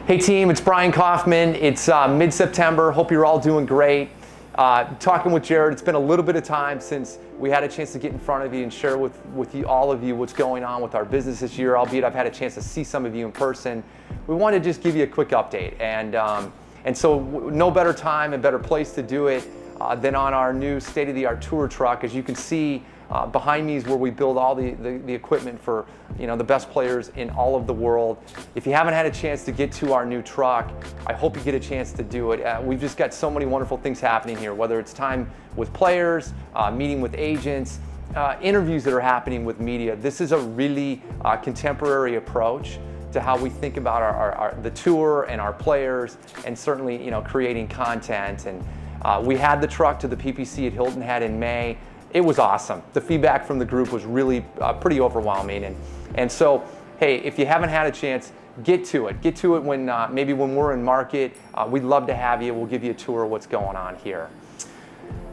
Hey team, it's Brian Kaufman. It's mid-September. Hope you're all doing great. Talking with Jared, it's been a little bit of time since we had a chance to get in front of you and share with you, all of you, what's going on with our business this year, albeit I've had a chance to see some of you in person. We want to just give you a quick update. And so no better time and better place to do it than on our new state-of-the-art tour truck. As you can see, behind me is where we build all the equipment for the best players in all of the world. If you haven't had a chance to get to our new truck, I hope you get a chance to do it. We've just got so many wonderful things happening here, whether it's time with players, meeting with agents, interviews that are happening with media. This is a really contemporary approach to how we think about the tour and our players, and certainly creating content. And we had the truck to the PPC at Hilton Head in May. It was awesome. The feedback from the group was really pretty overwhelming. And so, hey, if you haven't had a chance, get to it. Get to it when maybe when we're in market. We'd love to have you. We'll give you a tour of what's going on here.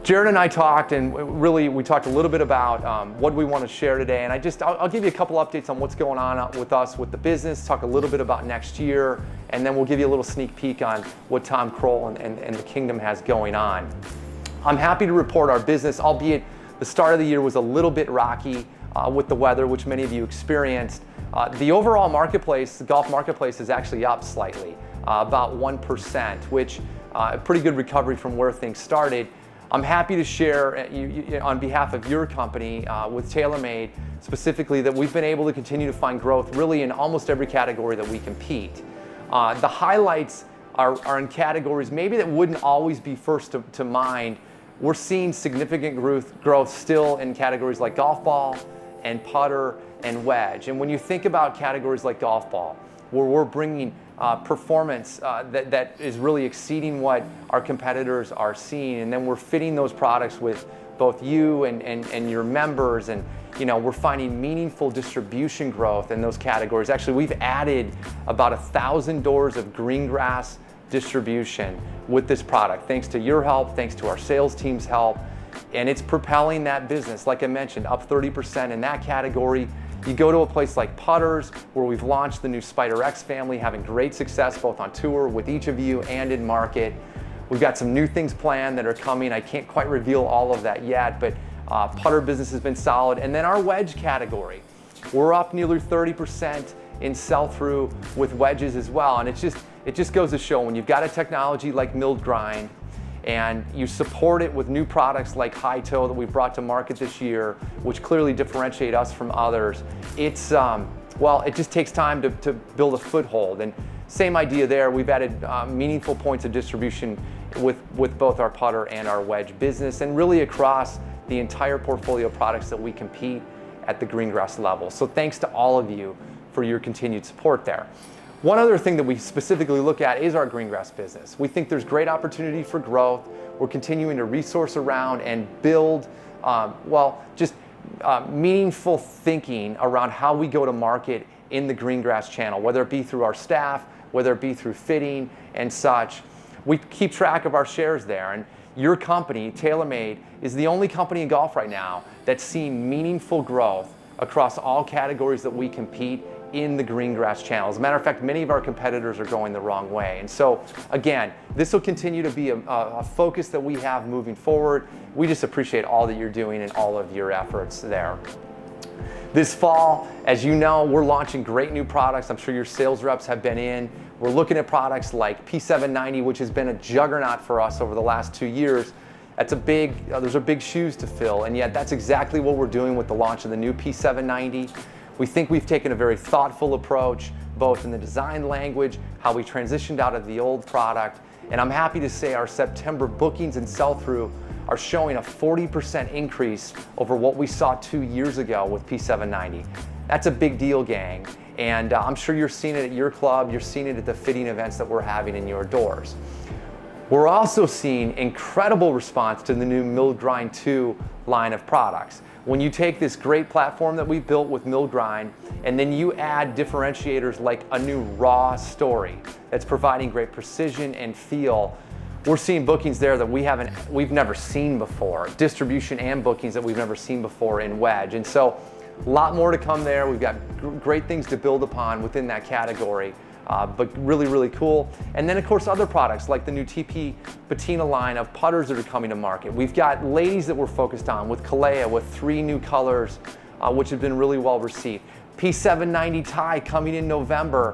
Jared and I talked, and really we talked a little bit about what we want to share today. And I'll give you a couple updates on what's going on with us, with the business, talk a little bit about next year, and then we'll give you a little sneak peek on what Tom Krol and the Kingdom has going on. I'm happy to report our business, albeit the start of the year was a little bit rocky with the weather, which many of you experienced. The overall marketplace, the golf marketplace, is actually up slightly, about 1%, which a pretty good recovery from where things started. I'm happy to share on behalf of your company with TaylorMade specifically that we've been able to continue to find growth really in almost every category that we compete. The highlights are in categories maybe that wouldn't always be first to mind. We're seeing significant growth still in categories like golf ball and putter and wedge. And when you think about categories like golf ball, where we're bringing performance that is really exceeding what our competitors are seeing, and then we're fitting those products with both you and your members, and we're finding meaningful distribution growth in those categories. Actually, we've added about 1,000 doors of green grass distribution with this product, thanks to your help, thanks to our sales team's help, and it's propelling that business. Like I mentioned, up 30% in that category. You go to a place like putters, where we've launched the new Spider X family, having great success both on tour with each of you and in market. We've got some new things planned that are coming. I can't quite reveal all of that yet, but putter business has been solid. And then our wedge category, we're up nearly 30% in sell-through with wedges as well. And it just goes to show, when you've got a technology like milled grind and you support it with new products like high toe that we've brought to market this year, which clearly differentiate us from others, it just takes time to build a foothold. And same idea there. We've added meaningful points of distribution with both our putter and our wedge business, and really across the entire portfolio of products that we compete at the green grass level. So thanks to all of you for your continued support there. One other thing that we specifically look at is our green grass business. We think there's great opportunity for growth. We're continuing to resource around and build, meaningful thinking around how we go to market in the green grass channel, whether it be through our staff, whether it be through fitting and such. We keep track of our shares there, and your company, TaylorMade, is the only company in golf right now that's seeing meaningful growth across all categories that we compete in the green grass channel. As a matter of fact, many of our competitors are going the wrong way. And so, again, this will continue to be a focus that we have moving forward. We just appreciate all that you're doing and all of your efforts there. This fall, as you know, we're launching great new products. I'm sure your sales reps have been in. We're looking at products like P790, which has been a juggernaut for us over the last 2 years. Those are big shoes to fill, and yet that's exactly what we're doing with the launch of the new P790. We think we've taken a very thoughtful approach, both in the design language, how we transitioned out of the old product, and I'm happy to say our September bookings and sell-through are showing a 40% increase over what we saw 2 years ago with P790. That's a big deal, gang, and I'm sure you're seeing it at your club, you're seeing it at the fitting events that we're having in your doors. We're also seeing incredible response to the new Milled Grind 2 line of products. When you take this great platform that we've built with Milled Grind, and then you add differentiators like a new Raw Story that's providing great precision and feel, we're seeing bookings there that we've never seen before, distribution and bookings that we've never seen before in wedge. And so a lot more to come there. We've got great things to build upon within that category. but really, really cool. And then of course other products like the new TP Patina line of putters that are coming to market. We've got ladies that we're focused on with Kalea with 3 new colors, which have been really well received. P790 tie coming in November,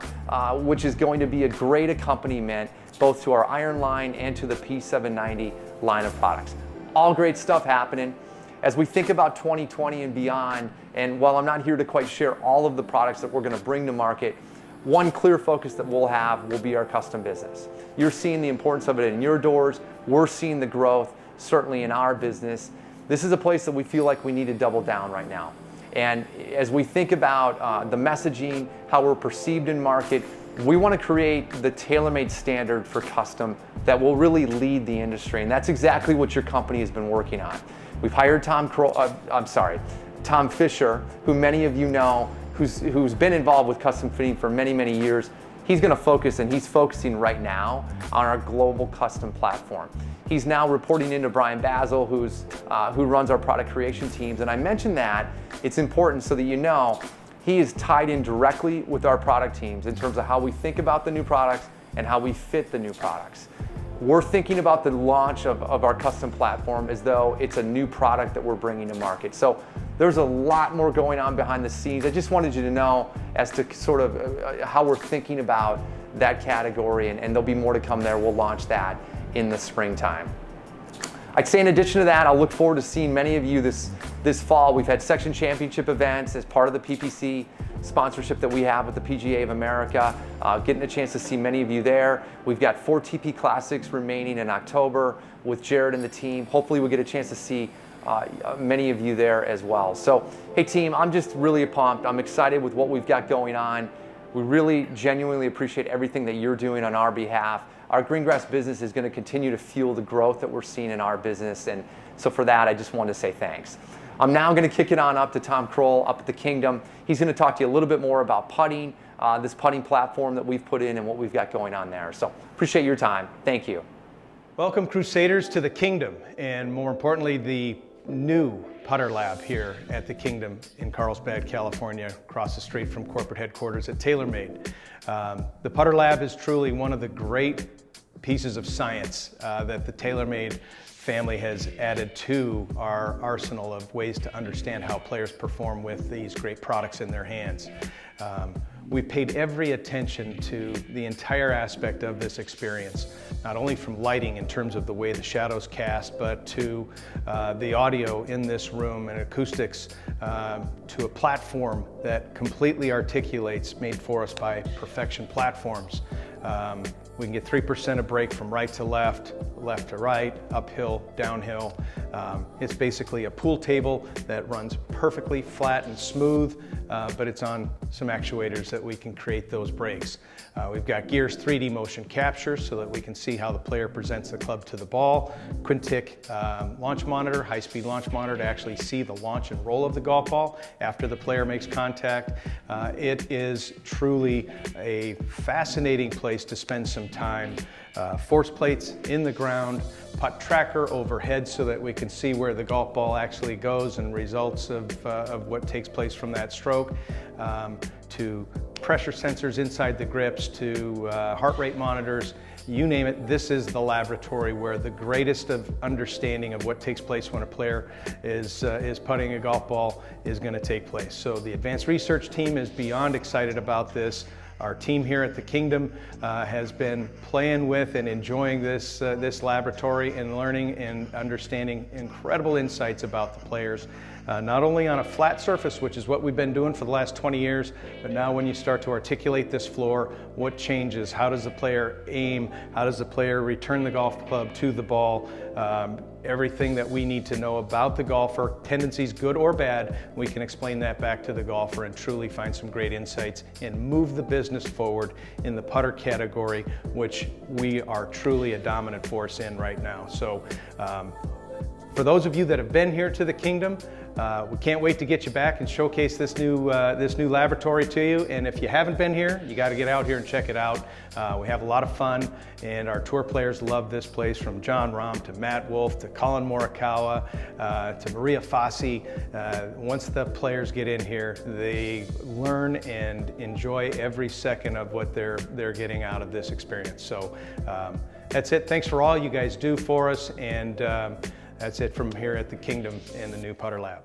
which is going to be a great accompaniment both to our iron line and to the P790 line of products. All great stuff happening. As we think about 2020 and beyond, and while I'm not here to quite share all of the products that we're going to bring to market, one clear focus that we'll have will be our custom business. You're seeing the importance of it in your doors. We're seeing the growth, certainly in our business. This is a place that we feel like we need to double down right now. And as we think about the messaging, how we're perceived in market, we want to create the tailor-made standard for custom that will really lead the industry. And that's exactly what your company has been working on. We've hired Tom Fisher, who many of you know, who's been involved with custom fitting for many, many years. He's going to focus, and he's focusing right now on our global custom platform. He's now reporting into Brian Basil, who runs our product creation teams. And I mentioned that it's important so that you know he is tied in directly with our product teams in terms of how we think about the new products and how we fit the new products. We're thinking about the launch of our custom platform as though it's a new product that we're bringing to market. So there's a lot more going on behind the scenes. I just wanted you to know as to sort of how we're thinking about that category, and there'll be more to come there. We'll launch that in the springtime. I'd say in addition to that, I'll look forward to seeing many of you this fall. We've had section championship events as part of the PPC sponsorship that we have with the PGA of America, getting a chance to see many of you there. We've got 4 TP Classics remaining in October with Jared and the team. Hopefully we'll get a chance to see many of you there as well. So, hey team, I'm just really pumped. I'm excited with what we've got going on. We really genuinely appreciate everything that you're doing on our behalf. Our Greengrass business is going to continue to fuel the growth that we're seeing in our business. And so for that, I just wanted to say thanks. I'm now going to kick it on up to Tom Krol up at the Kingdom. He's going to talk to you a little bit more about putting, this putting platform that we've put in and what we've got going on there. So appreciate your time. Thank you. Welcome, Crusaders, to the Kingdom, and more importantly, the new Putter Lab here at the Kingdom in Carlsbad, California, across the street from corporate headquarters at TaylorMade. The Putter Lab is truly one of the great pieces of science that the TaylorMade family has added to our arsenal of ways to understand how players perform with these great products in their hands. We paid every attention to the entire aspect of this experience, not only from lighting in terms of the way the shadows cast, but to the audio in this room and acoustics, to a platform that completely articulates, made for us by Perfection Platforms. We can get 3% of break from right to left, left to right, uphill, downhill. It's basically a pool table that runs perfectly flat and smooth, but it's on some actuators that we can create those breaks. We've got Gears 3D motion capture so that we can see how the player presents the club to the ball. Quintic launch monitor, high-speed launch monitor to actually see the launch and roll of the golf ball after the player makes contact. It is truly a fascinating place to spend some time. Force plates in the ground, putt tracker overhead so that we can see where the golf ball actually goes and results of what takes place from that stroke, to pressure sensors inside the grips, to heart rate monitors, you name it. This is the laboratory where the greatest of understanding of what takes place when a player is putting a golf ball is going to take place. So the advanced research team is beyond excited about this. Our team here at the Kingdom has been playing with and enjoying this laboratory and learning and understanding incredible insights about the players, not only on a flat surface, which is what we've been doing for the last 20 years, but now when you start to articulate this floor, what changes? How does the player aim? How does the player return the golf club to the ball? Everything that we need to know about the golfer, tendencies good or bad, we can explain that back to the golfer and truly find some great insights and move the business forward in the putter category, which we are truly a dominant force in right now. So for those of you that have been here to the Kingdom, we can't wait to get you back and showcase this new laboratory to you. And if you haven't been here, you got to get out here and check it out. We have a lot of fun, and our tour players love this place, from John Rahm to Matt Wolff to Colin Morikawa to Maria Fassi. Once the players get in here, they learn and enjoy every second of what they're getting out of this experience. So that's it. Thanks for all you guys do for us, and that's it from here at the Kingdom and the new Putter Lab.